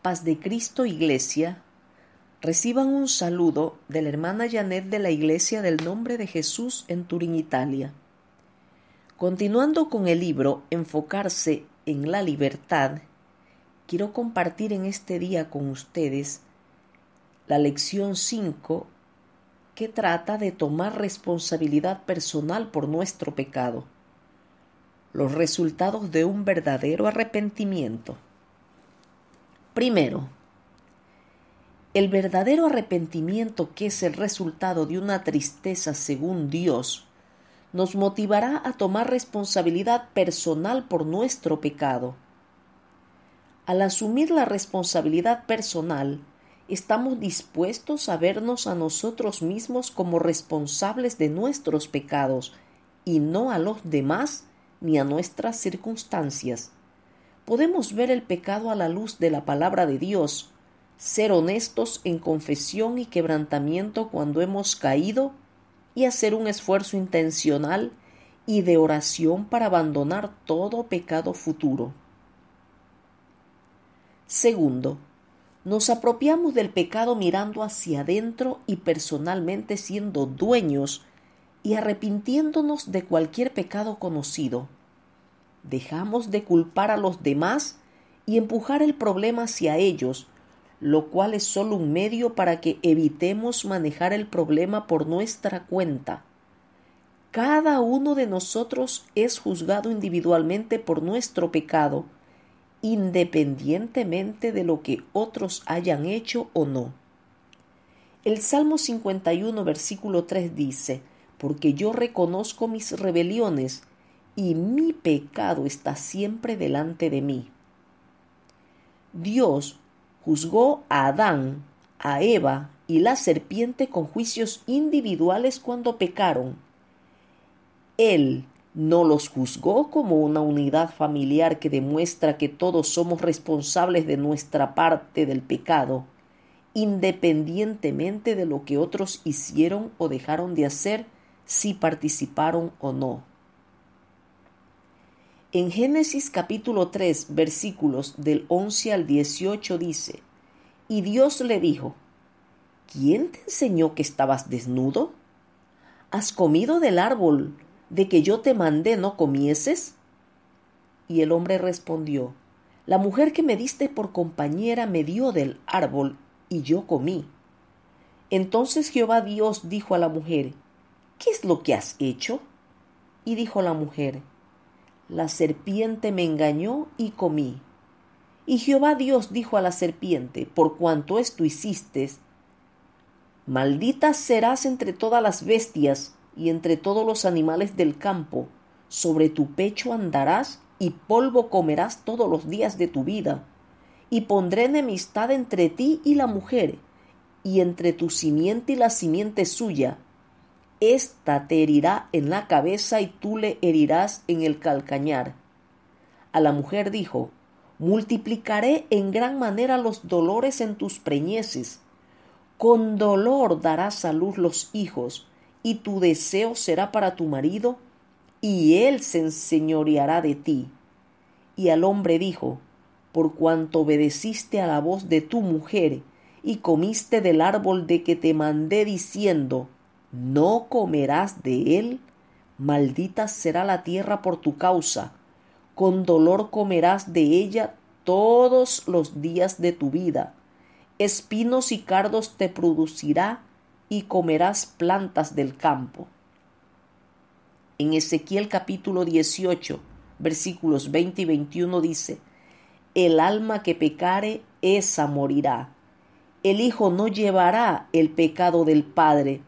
Paz de Cristo Iglesia, reciban un saludo de la hermana Janet de la Iglesia del Nombre de Jesús en Turín, Italia. Continuando con el libro Enfocarse en la libertad, quiero compartir en este día con ustedes la lección 5 que trata de tomar responsabilidad personal por nuestro pecado. Los resultados de un verdadero arrepentimiento. Primero, el verdadero arrepentimiento, que es el resultado de una tristeza según Dios, nos motivará a tomar responsabilidad personal por nuestro pecado. Al asumir la responsabilidad personal, estamos dispuestos a vernos a nosotros mismos como responsables de nuestros pecados y no a los demás ni a nuestras circunstancias. Podemos ver el pecado a la luz de la palabra de Dios, ser honestos en confesión y quebrantamiento cuando hemos caído y hacer un esfuerzo intencional y de oración para abandonar todo pecado futuro. Segundo, nos apropiamos del pecado mirando hacia adentro y personalmente siendo dueños y arrepintiéndonos de cualquier pecado conocido. Dejamos de culpar a los demás y empujar el problema hacia ellos, lo cual es solo un medio para que evitemos manejar el problema por nuestra cuenta. Cada uno de nosotros es juzgado individualmente por nuestro pecado, independientemente de lo que otros hayan hecho o no. El Salmo 51, versículo 3 dice: «Porque yo reconozco mis rebeliones, y mi pecado está siempre delante de mí». Dios juzgó a Adán, a Eva y la serpiente con juicios individuales cuando pecaron. Él no los juzgó como una unidad familiar que demuestra que todos somos responsables de nuestra parte del pecado, independientemente de lo que otros hicieron o dejaron de hacer, si participaron o no. En Génesis capítulo 3, versículos del 11 al 18 dice: «Y Dios le dijo: ¿Quién te enseñó que estabas desnudo? ¿Has comido del árbol de que yo te mandé no comieses?» Y el hombre respondió: «La mujer que me diste por compañera me dio del árbol y yo comí». Entonces Jehová Dios dijo a la mujer: «¿Qué es lo que has hecho?» Y dijo la mujer: «La serpiente me engañó y comí». Y Jehová Dios dijo a la serpiente: «Por cuanto esto hiciste, maldita serás entre todas las bestias y entre todos los animales del campo. Sobre tu pecho andarás y polvo comerás todos los días de tu vida. Y pondré enemistad entre ti y la mujer, y entre tu simiente y la simiente suya. Esta te herirá en la cabeza y tú le herirás en el calcañar». A la mujer dijo: «Multiplicaré en gran manera los dolores en tus preñeces. Con dolor darás a luz los hijos, y tu deseo será para tu marido, y él se enseñoreará de ti». Y al hombre dijo: «Por cuanto obedeciste a la voz de tu mujer, y comiste del árbol de que te mandé diciendo: no comerás de él, maldita será la tierra por tu causa, con dolor comerás de ella todos los días de tu vida. Espinos y cardos te producirá, y comerás plantas del campo». En Ezequiel capítulo 18, versículos 20 y 21 dice: «El alma que pecare, esa morirá. El hijo no llevará el pecado del padre,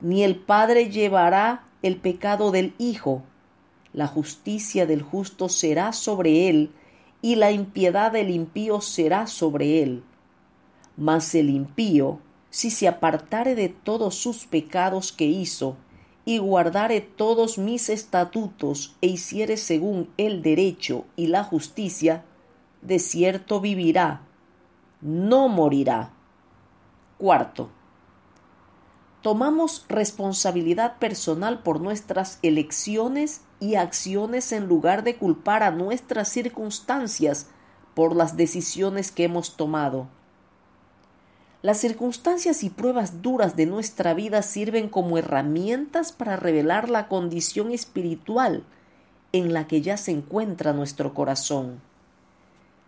ni el padre llevará el pecado del hijo. La justicia del justo será sobre él, y la impiedad del impío será sobre él. Mas el impío, si se apartare de todos sus pecados que hizo, y guardare todos mis estatutos, e hiciere según el derecho y la justicia, de cierto vivirá, no morirá». Cuarto, tomamos responsabilidad personal por nuestras elecciones y acciones en lugar de culpar a nuestras circunstancias por las decisiones que hemos tomado. Las circunstancias y pruebas duras de nuestra vida sirven como herramientas para revelar la condición espiritual en la que ya se encuentra nuestro corazón.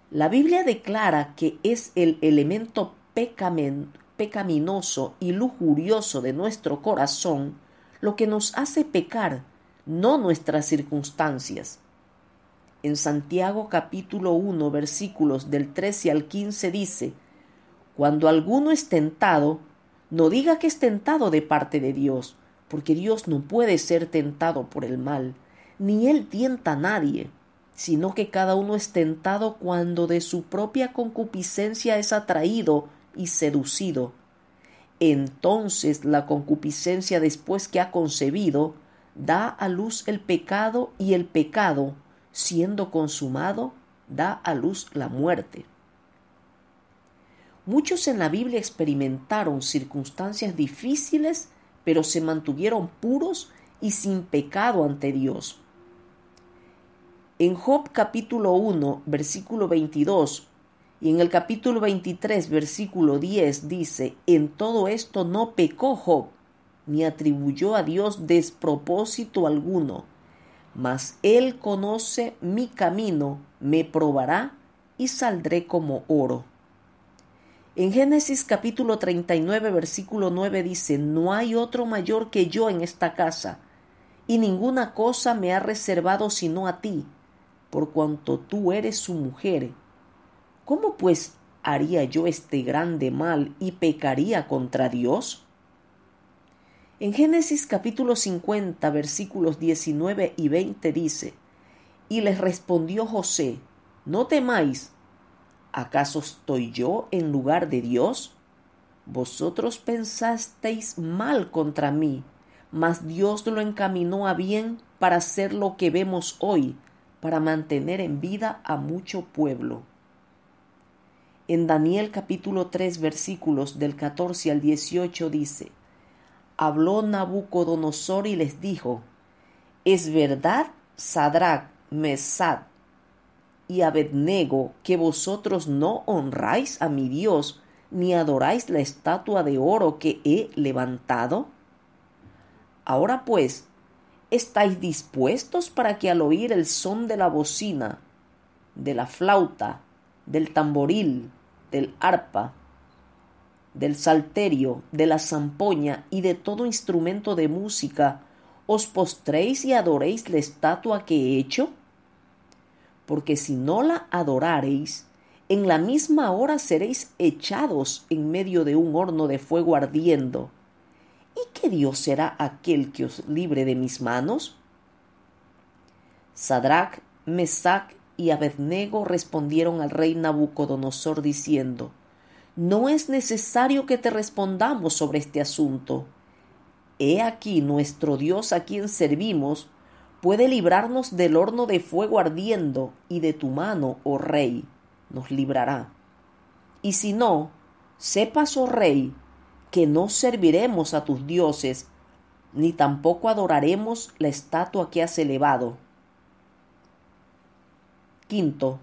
La Biblia declara que es el elemento pecaminoso y lujurioso de nuestro corazón lo que nos hace pecar, no nuestras circunstancias. En Santiago capítulo 1, versículos del 13 al 15 dice: cuando alguno es tentado, no diga que es tentado de parte de Dios, porque Dios no puede ser tentado por el mal, ni Él tienta a nadie, sino que cada uno es tentado cuando de su propia concupiscencia es atraído y seducido. Entonces la concupiscencia, después que ha concebido, da a luz el pecado, y el pecado, siendo consumado, da a luz la muerte. Muchos en la Biblia experimentaron circunstancias difíciles, pero se mantuvieron puros y sin pecado ante Dios. En Job capítulo 1, versículo 22, y en el capítulo 23, versículo 10 dice: en todo esto no pecó Job, ni atribuyó a Dios despropósito alguno, mas Él conoce mi camino, me probará y saldré como oro. En Génesis capítulo 39, versículo 9 dice: no hay otro mayor que yo en esta casa, y ninguna cosa me ha reservado sino a ti, por cuanto tú eres su mujer. ¿Cómo pues haría yo este grande mal y pecaría contra Dios? En Génesis capítulo 50, versículos 19 y 20 dice: y les respondió José: no temáis, ¿acaso estoy yo en lugar de Dios? Vosotros pensasteis mal contra mí, mas Dios lo encaminó a bien para hacer lo que vemos hoy, para mantener en vida a mucho pueblo. En Daniel capítulo 3, versículos del 14 al 18 dice: habló Nabucodonosor y les dijo: es verdad, Sadrach, Mesach y Abednego, que vosotros no honráis a mi Dios, ni adoráis la estatua de oro que he levantado. Ahora pues, ¿estáis dispuestos para que al oír el son de la bocina, de la flauta, del tamboril, del arpa, del salterio, de la zampoña y de todo instrumento de música, os postréis y adoréis la estatua que he hecho? Porque si no la adorareis, en la misma hora seréis echados en medio de un horno de fuego ardiendo. ¿Y qué Dios será aquel que os libre de mis manos? Sadrach, Mesach y Abednego respondieron al rey Nabucodonosor diciendo: no es necesario que te respondamos sobre este asunto. He aquí nuestro Dios, a quien servimos, puede librarnos del horno de fuego ardiendo, y de tu mano, oh rey, nos librará. Y si no, sepas, oh rey, que no serviremos a tus dioses, ni tampoco adoraremos la estatua que has elevado. Quinto,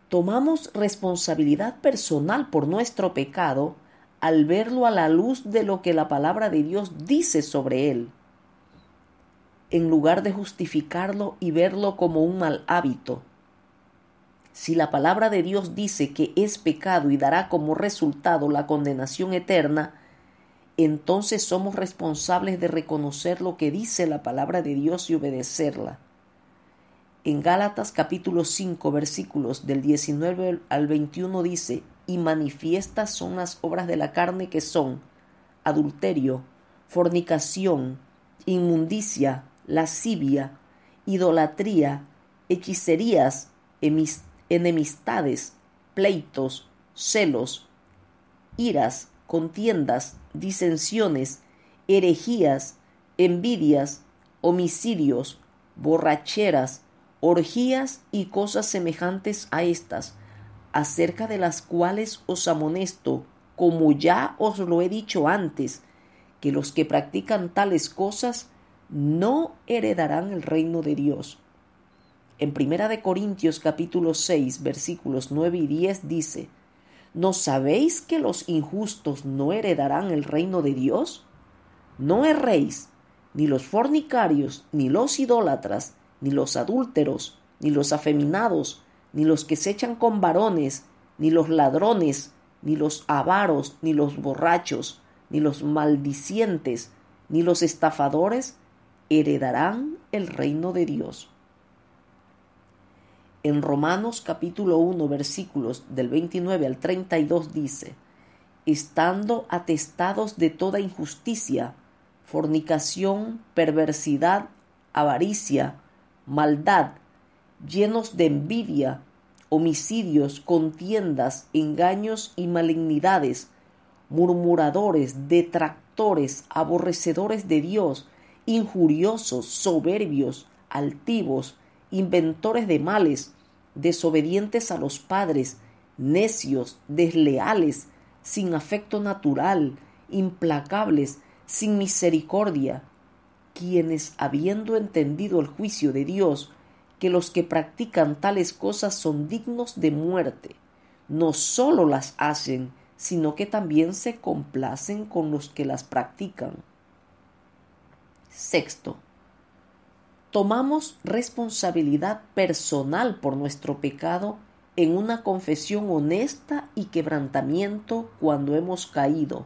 tomamos responsabilidad personal por nuestro pecado al verlo a la luz de lo que la palabra de Dios dice sobre él, en lugar de justificarlo y verlo como un mal hábito. Si la palabra de Dios dice que es pecado y dará como resultado la condenación eterna, entonces somos responsables de reconocer lo que dice la palabra de Dios y obedecerla. En Gálatas capítulo 5, versículos del 19 al 21 dice: y manifiestas son las obras de la carne, que son adulterio, fornicación, inmundicia, lascivia, idolatría, hechicerías, enemistades, pleitos, celos, iras, contiendas, disensiones, herejías, envidias, homicidios, borracheras, orgías y cosas semejantes a estas, acerca de las cuales os amonesto, como ya os lo he dicho antes, que los que practican tales cosas no heredarán el reino de Dios. En 1 capítulo 6, versículos 9 y 10 dice: ¿No sabéis que los injustos no heredarán el reino de Dios? No erréis, ni los fornicarios, ni los idólatras, ni los adúlteros, ni los afeminados, ni los que se echan con varones, ni los ladrones, ni los avaros, ni los borrachos, ni los maldicientes, ni los estafadores heredarán el reino de Dios. En Romanos capítulo 1, versículos del 29 al 32 dice: estando atestados de toda injusticia, fornicación, perversidad, avaricia, maldad, llenos de envidia, homicidios, contiendas, engaños y malignidades, murmuradores, detractores, aborrecedores de Dios, injuriosos, soberbios, altivos, inventores de males, desobedientes a los padres, necios, desleales, sin afecto natural, implacables, sin misericordia, quienes, habiendo entendido el juicio de Dios, que los que practican tales cosas son dignos de muerte, no sólo las hacen, sino que también se complacen con los que las practican. Sexto, tomamos responsabilidad personal por nuestro pecado en una confesión honesta y quebrantamiento cuando hemos caído,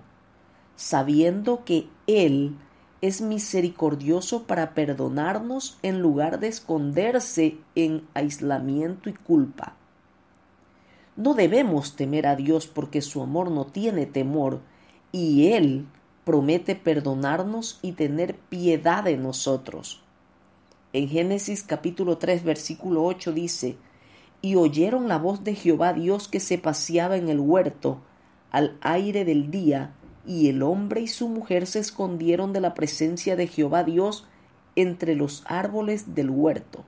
sabiendo que Él es misericordioso para perdonarnos en lugar de esconderse en aislamiento y culpa. No debemos temer a Dios porque su amor no tiene temor y Él promete perdonarnos y tener piedad de nosotros. En Génesis capítulo 3, versículo 8 dice: y oyeron la voz de Jehová Dios que se paseaba en el huerto al aire del día, y el hombre y su mujer se escondieron de la presencia de Jehová Dios entre los árboles del huerto.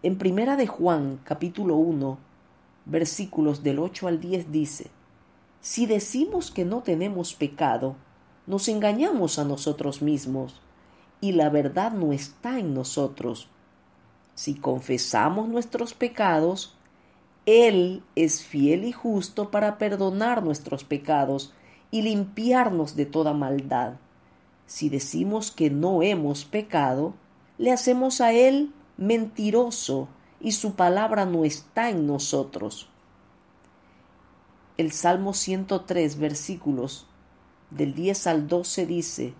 En 1 Juan capítulo 1, versículos del 8 al 10 dice: si decimos que no tenemos pecado, nos engañamos a nosotros mismos, y la verdad no está en nosotros. Si confesamos nuestros pecados, Él es fiel y justo para perdonar nuestros pecados y limpiarnos de toda maldad. Si decimos que no hemos pecado, le hacemos a Él mentiroso y su palabra no está en nosotros. El Salmo 103, versículos del 10 al 12 dice: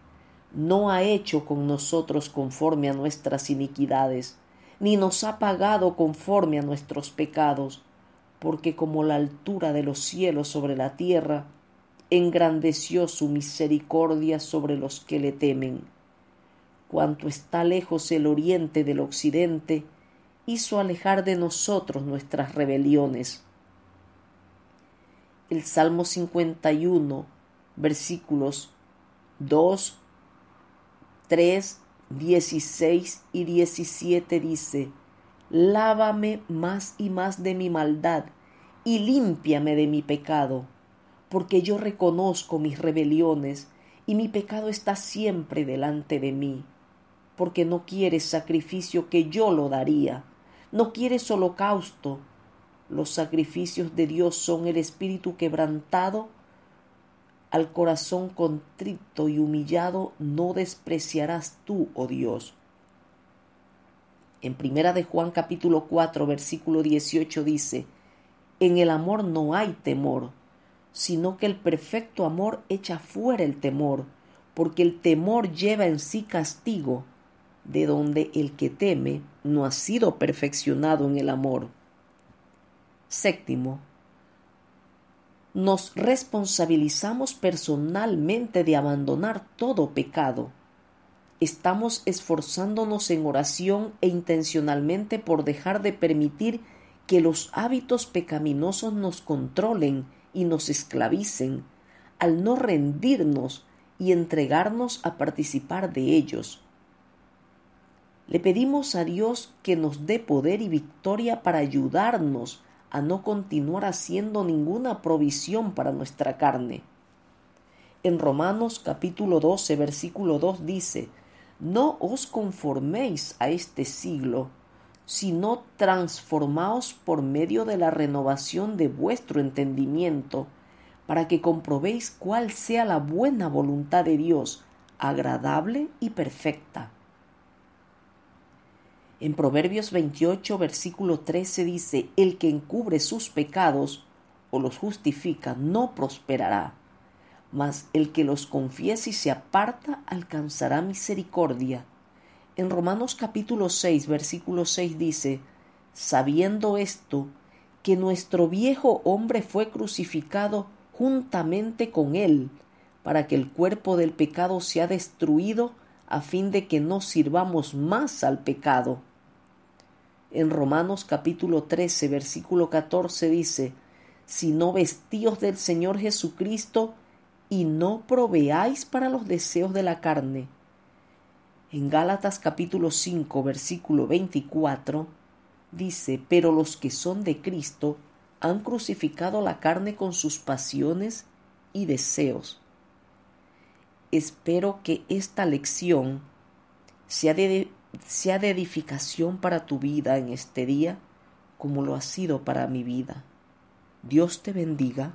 no ha hecho con nosotros conforme a nuestras iniquidades, ni nos ha pagado conforme a nuestros pecados, porque como la altura de los cielos sobre la tierra, engrandeció su misericordia sobre los que le temen. Cuanto está lejos el oriente del occidente, hizo alejar de nosotros nuestras rebeliones. El Salmo 51, versículos 2, 3, 16 y 17 dice: lávame más y más de mi maldad y límpiame de mi pecado, porque yo reconozco mis rebeliones y mi pecado está siempre delante de mí. Porque no quieres sacrificio que yo lo daría, no quieres holocausto. Los sacrificios de Dios son el espíritu quebrantado. Al corazón contrito y humillado no despreciarás tú, oh Dios. En 1 Juan capítulo 4, versículo 18 dice: en el amor no hay temor, sino que el perfecto amor echa fuera el temor, porque el temor lleva en sí castigo, de donde el que teme no ha sido perfeccionado en el amor. Séptimo, nos responsabilizamos personalmente de abandonar todo pecado. Estamos esforzándonos en oración e intencionalmente por dejar de permitir que los hábitos pecaminosos nos controlen y nos esclavicen, al no rendirnos y entregarnos a participar de ellos. Le pedimos a Dios que nos dé poder y victoria para ayudarnos a no continuar haciendo ninguna provisión para nuestra carne. En Romanos capítulo 12, versículo 2 dice: no os conforméis a este siglo, sino transformaos por medio de la renovación de vuestro entendimiento, para que comprobéis cuál sea la buena voluntad de Dios, agradable y perfecta. En Proverbios 28, versículo 13 dice: el que encubre sus pecados o los justifica no prosperará, mas el que los confiesa y se aparta alcanzará misericordia. En Romanos capítulo 6, versículo 6 dice: sabiendo esto, que nuestro viejo hombre fue crucificado juntamente con él, para que el cuerpo del pecado sea destruido, a fin de que no sirvamos más al pecado. En Romanos capítulo 13, versículo 14 dice: sino vestíos del Señor Jesucristo y no proveáis para los deseos de la carne. En Gálatas capítulo 5, versículo 24 dice: pero los que son de Cristo han crucificado la carne con sus pasiones y deseos. Espero que esta lección sea de edificación para tu vida en este día, como lo ha sido para mi vida. Dios te bendiga.